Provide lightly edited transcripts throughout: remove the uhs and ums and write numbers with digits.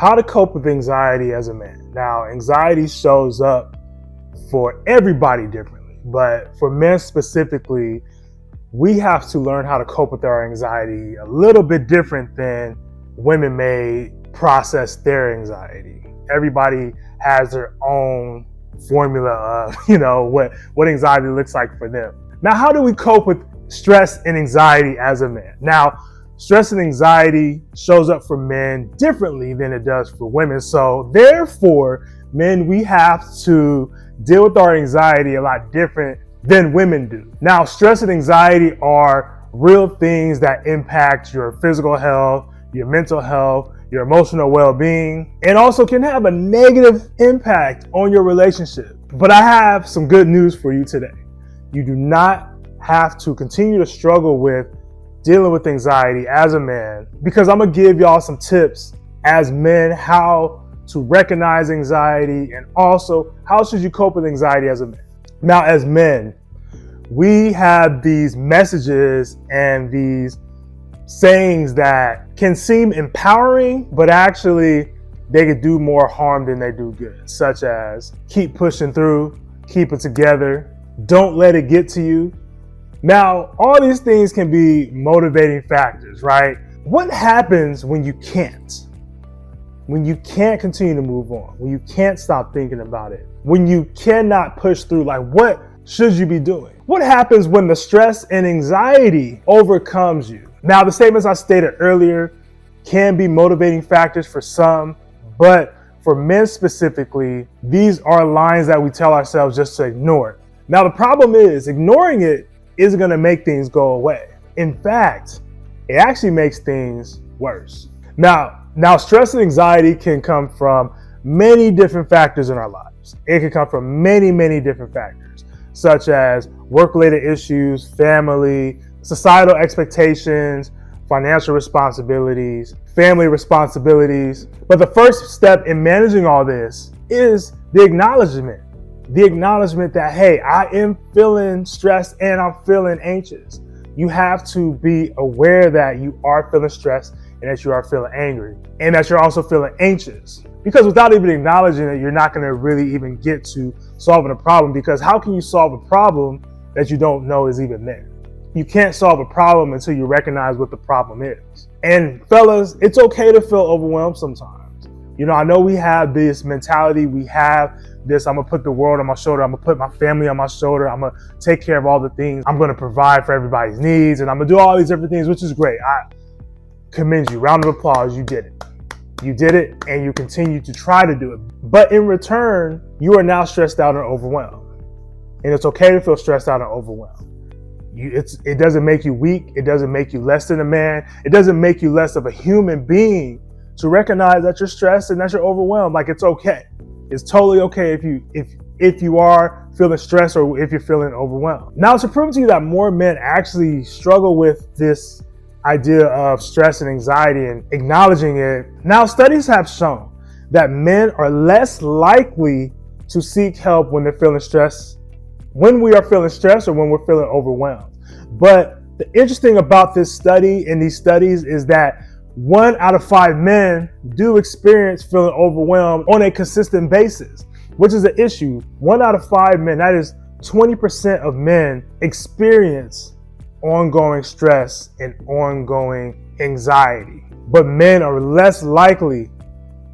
How to cope with anxiety as a man. Now, anxiety shows up for everybody differently, but for men specifically, we have to learn how to cope with our anxiety a little bit different than women may process their anxiety. Everybody has their own formula of, what anxiety looks like for them. Now, how do we cope with stress and anxiety as a man? Now, stress and anxiety shows up for men differently than it does for women. So therefore, men, we have to deal with our anxiety a lot different than women do. Now, stress and anxiety are real things that impact your physical health, your mental health, your emotional well-being, and also can have a negative impact on your relationship. But I have some good news for you today. You do not have to continue to struggle with dealing with anxiety as a man, because I'm gonna give y'all some tips as men how to recognize anxiety and also how should you cope with anxiety as a man. Now, as men, we have these messages and these sayings that can seem empowering, but actually they could do more harm than they do good, such as keep pushing through, keep it together, don't let it get to you. Now, all these things can be motivating factors, right? What happens when you can't? When you can't continue to move on, when you can't stop thinking about it, when you cannot push through, like what should you be doing? What happens when the stress and anxiety overcomes you? Now, the statements I stated earlier can be motivating factors for some, but for men specifically, these are lines that we tell ourselves just to ignore. Now, the problem is ignoring it isn't going to make things go away. In fact, it actually makes things worse. Now, stress and anxiety can come from many different factors in our lives. It can come from many, many different factors, such as work-related issues, family, societal expectations, financial responsibilities, family responsibilities. But the first step in managing all this is the acknowledgement. The acknowledgement that, hey, I am feeling stressed and I'm feeling anxious. You have to be aware that you are feeling stressed and that you are feeling angry and that you're also feeling anxious. Because without even acknowledging it, you're not going to really even get to solving a problem, because how can you solve a problem that you don't know is even there? You can't solve a problem until you recognize what the problem is. And fellas, it's okay to feel overwhelmed sometimes. I know we have this mentality, we have this, I'm gonna put the world on my shoulder, I'm gonna put my family on my shoulder, I'm gonna take care of all the things, I'm gonna provide for everybody's needs, and I'm gonna do all these different things, which is great. I commend you, round of applause, you did it. You did it, and you continue to try to do it. But in return, you are now stressed out and overwhelmed. And it's okay to feel stressed out and overwhelmed. It doesn't make you weak, it doesn't make you less than a man, it doesn't make you less of a human being to recognize that you're stressed and that you're overwhelmed. Like, it's okay. It's totally okay if you are feeling stressed or if you're feeling overwhelmed. Now, to prove to you that more men actually struggle with this idea of stress and anxiety and acknowledging it, now studies have shown that men are less likely to seek help when they're feeling stressed, when we are feeling stressed or when we're feeling overwhelmed. But the interesting about this study and these studies is that 1 out of 5 men do experience feeling overwhelmed on a consistent basis, which is an issue. 1 out of 5 men, that is 20% of men, experience ongoing stress and ongoing anxiety. But men are less likely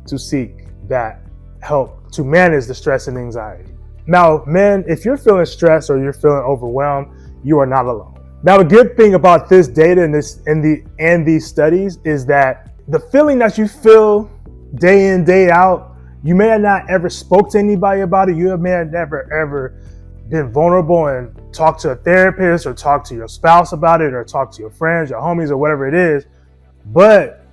to seek that help to manage the stress and anxiety. Now, men, if you're feeling stressed or you're feeling overwhelmed, you are not alone. Now, the good thing about this data and these studies is that the feeling that you feel day in, day out, you may have not ever spoke to anybody about it. You may have never ever been vulnerable and talked to a therapist or talked to your spouse about it or talked to your friends, your homies, or whatever it is. But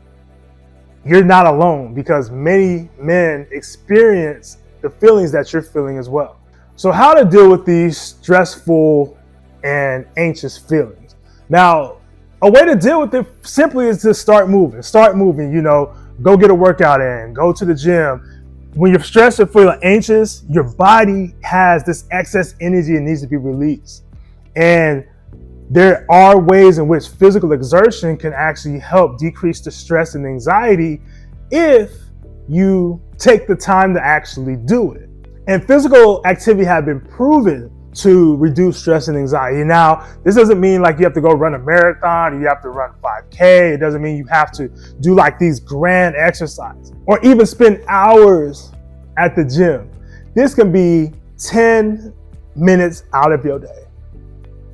you're not alone, because many men experience the feelings that you're feeling as well. So how to deal with these stressful and anxious feelings? Now, a way to deal with it simply is to start moving, go get a workout in, go to the gym. When you're stressed or feeling anxious, your body has this excess energy and needs to be released. And there are ways in which physical exertion can actually help decrease the stress and anxiety if you take the time to actually do it. And physical activity have been proven to reduce stress and anxiety. Now, this doesn't mean like you have to go run a marathon, or you have to run 5K. It doesn't mean you have to do like these grand exercises or even spend hours at the gym. This can be 10 minutes out of your day.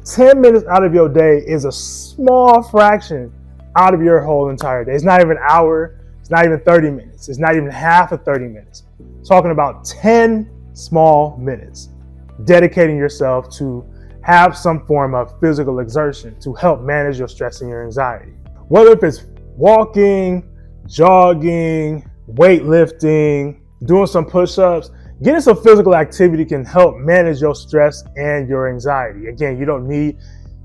10 minutes out of your day is a small fraction out of your whole entire day. It's not even an hour. It's not even 30 minutes. It's not even half of 30 minutes. Talking about 10 small minutes, dedicating yourself to have some form of physical exertion to help manage your stress and your anxiety. Whether if it's walking, jogging, weightlifting, doing some push-ups, getting some physical activity can help manage your stress and your anxiety. Again, you don't need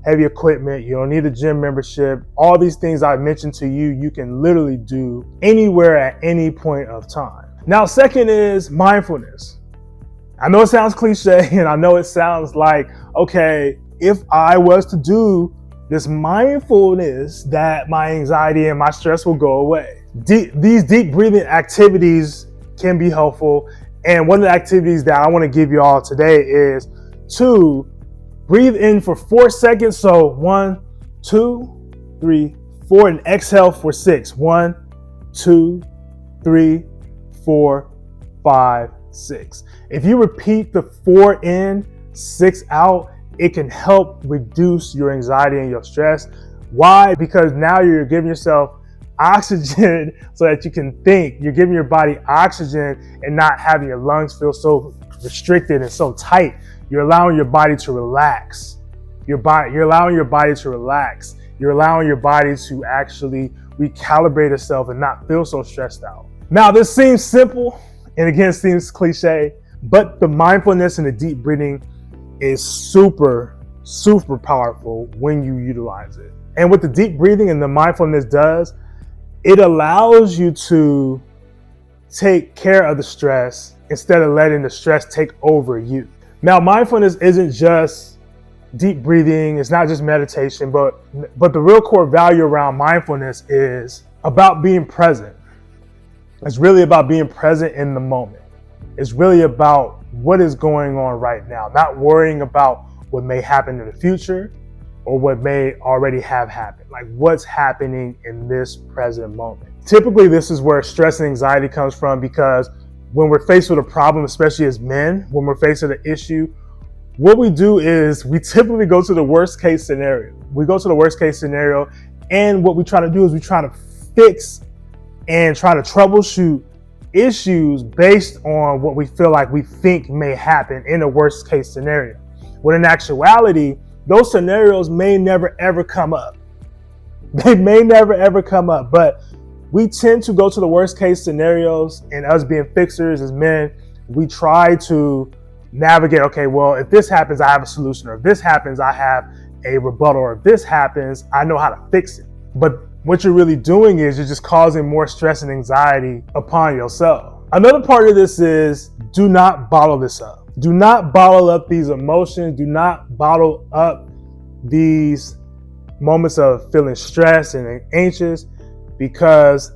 heavy equipment. You don't need a gym membership. All these things I mentioned to you, you can literally do anywhere at any point of time. Now, second is mindfulness. I know it sounds cliche, and I know it sounds like, okay, if I was to do this mindfulness, that my anxiety and my stress will go away. These deep breathing activities can be helpful. And one of the activities that I want to give you all today is to breathe in for 4 seconds. So 1, 2, 3, 4, and exhale for 6. 1, 2, 3, 4, 5, 6. If you repeat the 4 in, 6 out, it can help reduce your anxiety and your stress. Why? Because now you're giving yourself oxygen so that you can think. You're giving your body oxygen and not having your lungs feel so restricted and so tight. You're allowing your body to relax. You're allowing your body to relax. You're allowing your body to actually recalibrate itself and not feel so stressed out. Now, this seems simple, and again, seems cliche, but the mindfulness and the deep breathing is super, super powerful when you utilize it. And what the deep breathing and the mindfulness does, it allows you to take care of the stress instead of letting the stress take over you. Now, mindfulness isn't just deep breathing. It's not just meditation, but the real core value around mindfulness is about being present. It's really about being present in the moment. It's really about what is going on right now, not worrying about what may happen in the future or what may already have happened, like what's happening in this present moment. Typically, this is where stress and anxiety comes from, because when we're faced with a problem, especially as men, when we're faced with an issue, what we do is we typically go to the worst case scenario. We go to the worst case scenario, and what we try to do is we try to fix and try to troubleshoot issues based on what we feel like we think may happen in a worst case scenario. When in actuality, those scenarios may never ever come up. They may never ever come up, but we tend to go to the worst case scenarios, and us being fixers as men, we try to navigate, okay, well, if this happens, I have a solution, or if this happens, I have a rebuttal, or if this happens, I know how to fix it. But what you're really doing is you're just causing more stress and anxiety upon yourself. Another part of this is, do not bottle this up. Do not bottle up these emotions. Do not bottle up these moments of feeling stressed and anxious, because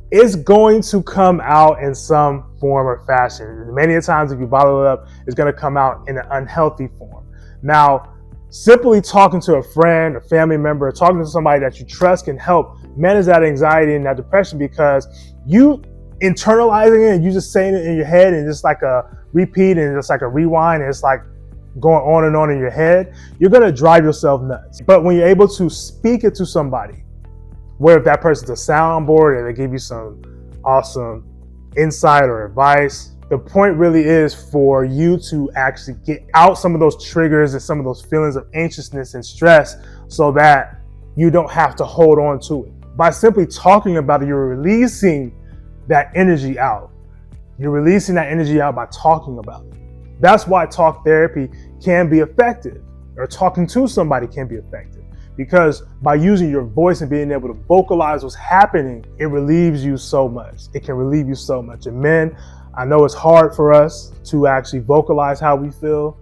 it's going to come out in some form or fashion. Many a times, if you bottle it up, it's going to come out in an unhealthy form. Now, simply talking to a friend, a family member, or talking to somebody that you trust can help manage that anxiety and that depression, because you internalizing it and you just saying it in your head and just like a repeat and just like a rewind, and it's like going on and on in your head, you're going to drive yourself nuts. But when you're able to speak it to somebody, whether if that person's a soundboard and they give you some awesome insight or advice, the point really is for you to actually get out some of those triggers and some of those feelings of anxiousness and stress, so that you don't have to hold on to it. By simply talking about it, you're releasing that energy out. You're releasing that energy out by talking about it. That's why talk therapy can be effective, or talking to somebody can be effective, because by using your voice and being able to vocalize what's happening, it relieves you so much. It can relieve you so much. And men, I know it's hard for us to actually vocalize how we feel,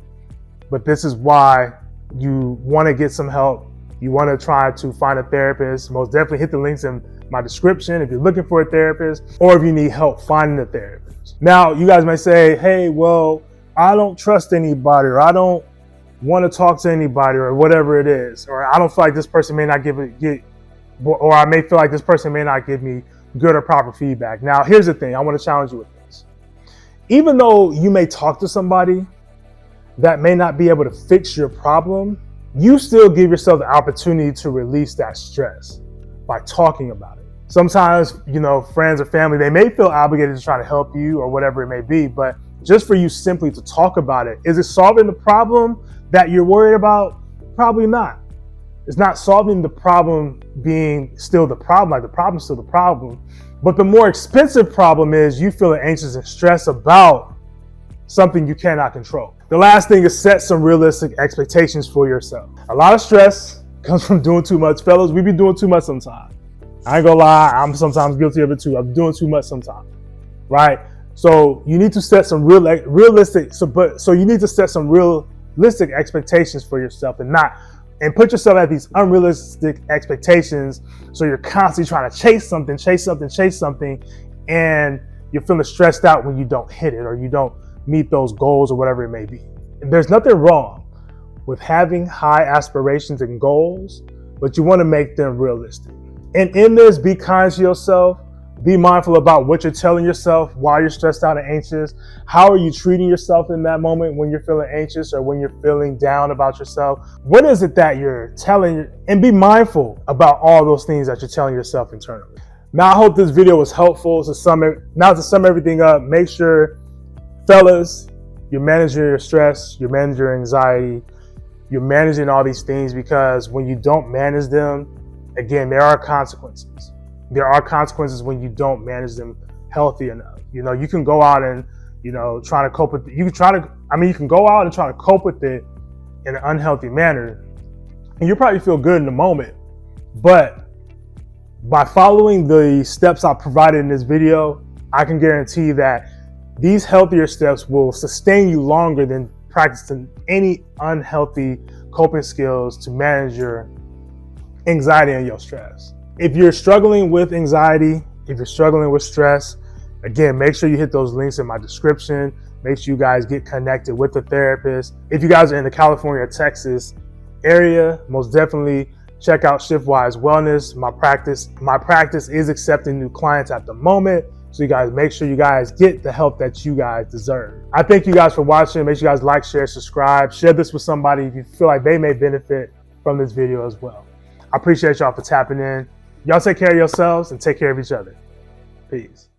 but this is why you want to get some help. You want to try to find a therapist. Most definitely hit the links in my description if you're looking for a therapist or if you need help finding a therapist. Now, you guys may say, hey, well, I don't trust anybody, or I don't want to talk to anybody, or whatever it is, or I don't feel like this person may not or I may feel like this person may not give me good or proper feedback. Now, here's the thing. I want to challenge you with this. Even though you may talk to somebody that may not be able to fix your problem, you still give yourself the opportunity to release that stress by talking about it. Sometimes, friends or family, they may feel obligated to try to help you or whatever it may be, but just for you simply to talk about it, is it solving the problem that you're worried about? Probably not. It's not solving the problem being still the problem, like the problem's still the problem. But the more expensive problem is you feeling anxious and stressed about something you cannot control. The last thing is set some realistic expectations for yourself. A lot of stress comes from doing too much. Fellas, we be doing too much sometimes. I ain't gonna lie, I'm sometimes guilty of it too. I'm doing too much sometimes, right? So you need to set some realistic expectations for yourself and put yourself at these unrealistic expectations. So you're constantly trying to chase something, and you're feeling stressed out when you don't hit it or you don't meet those goals or whatever it may be. There's nothing wrong with having high aspirations and goals, but you want to make them realistic. And in this, be kind to yourself. Be mindful about what you're telling yourself while you're stressed out and anxious. How are you treating yourself in that moment when you're feeling anxious or when you're feeling down about yourself? What is it that you're telling? And be mindful about all those things that you're telling yourself internally. Now, I hope this video was helpful. To sum everything up, make sure, fellas, you're managing your stress, you're managing your anxiety, you're managing all these things, because when you don't manage them, again, there are consequences. There are consequences when you don't manage them healthy enough. You can go out and, try to cope with it. You can go out and try to cope with it in an unhealthy manner. And you probably feel good in the moment. But by following the steps I provided in this video, I can guarantee that these healthier steps will sustain you longer than practicing any unhealthy coping skills to manage your anxiety and your stress. If you're struggling with anxiety, if you're struggling with stress, again, make sure you hit those links in my description. Make sure you guys get connected with a therapist. If you guys are in the California, Texas area, most definitely check out Shiftwise Wellness. My practice is accepting new clients at the moment. So you guys make sure you guys get the help that you guys deserve. I thank you guys for watching. Make sure you guys like, share, subscribe. Share this with somebody if you feel like they may benefit from this video as well. I appreciate y'all for tapping in. Y'all take care of yourselves and take care of each other. Peace.